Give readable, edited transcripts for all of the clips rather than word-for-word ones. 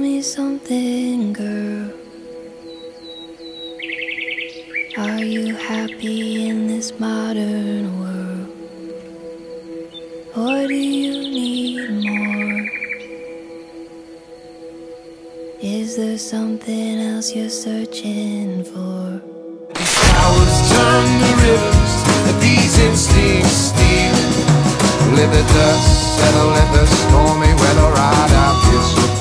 me something, girl. Are you happy in this modern world? Or do you need more? Is there something else you're searching for? These flowers turn to rivers, and these instincts steal. Let the dust settle, let the stormy weather ride out, disappear.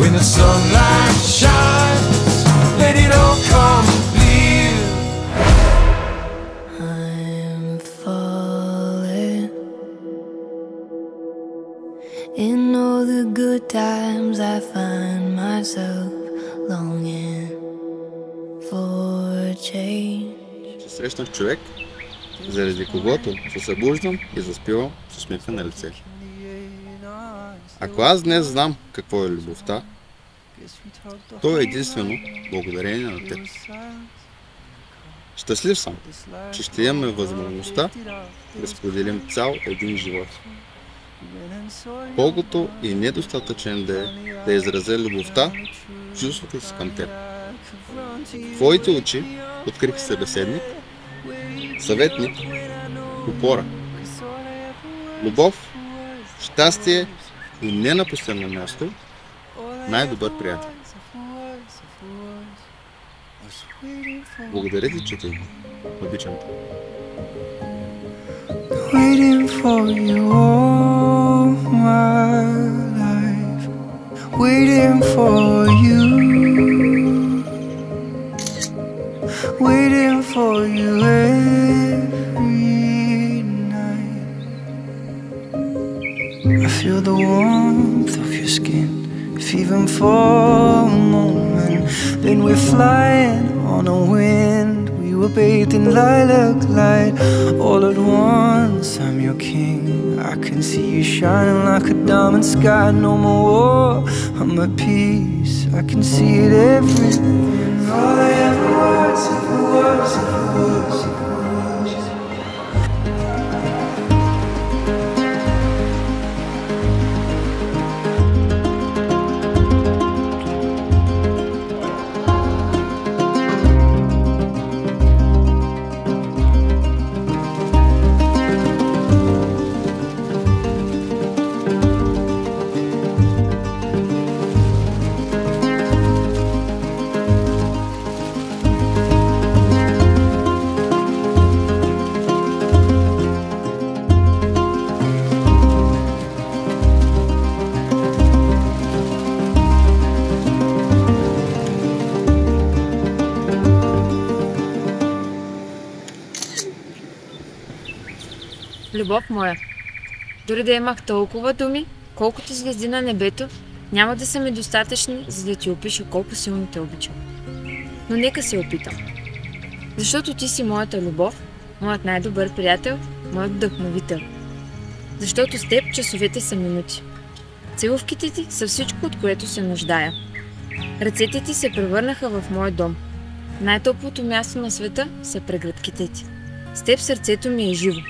When the sunlight shines, let it all come clear. I'm falling. In all the good times I find myself longing for change. Срещнах човек, заради когото се събуждам и заспивам с усмивка на лице. Ако аз днес знам какво е любовта, то е единствено благодарение на теб. Щастлив съм, че ще имаме възможността да споделим цял един живот. Колкото и недостатъчен да изразя любовта, чувството си към теб. В твоите очи открих събеседник, съветник, опора. Любов, щастие и не на последно място, най-добър приятел. Благодаря ти, че ти обичам те. Waiting for you all my life, waiting for you, waiting for you every night. I feel the warmth of your skin, if even for a moment. Then we're flying on a wind. We were bathed in lilac light. All at once, I'm your king. I can see you shining like a diamond sky. No more war, I'm at peace. I can see it everywhere. All I ever was, ever was, ever was, ever was. Любов моя, дори да имах толкова думи, колкото звезди на небето, няма да са ми достатъчни, за да ти опиша колко силно те обичам. Но нека се опитам. Защото ти си моята любов, моят най-добър приятел, моят вдъхновител. Защото с теб часовете са минути. Целувките ти са всичко, от което се нуждая. Ръцете ти се превърнаха в мой дом. Най-топлото място на света са прегръдките ти. С теб сърцето ми е живо.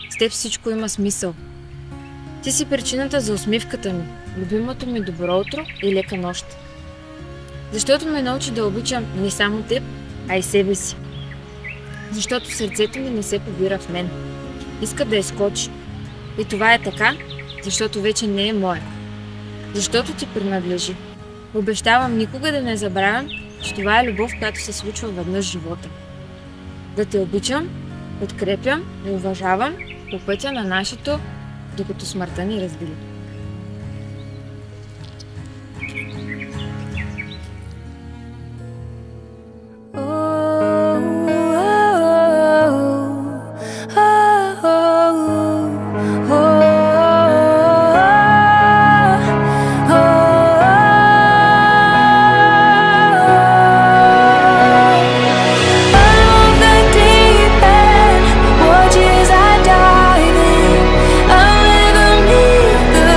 С теб всичко има смисъл. Ти си причината за усмивката ми, любимото ми добро утро и лека нощ. Защото ме научи да обичам не само теб, а и себе си. Защото сърцето ми не се побира в мен. Иска да изскочи. И това е така, защото вече не е мое. Защото ти принадлежи. Обещавам никога да не забравям, че това е любов, която се случва веднъж в живота. Да те обичам, подкрепям и уважавам по пътя на нашето, докато смъртта ни раздели. The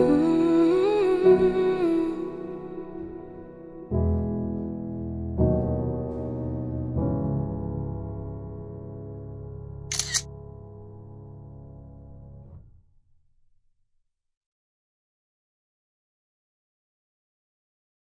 Mm-hmm.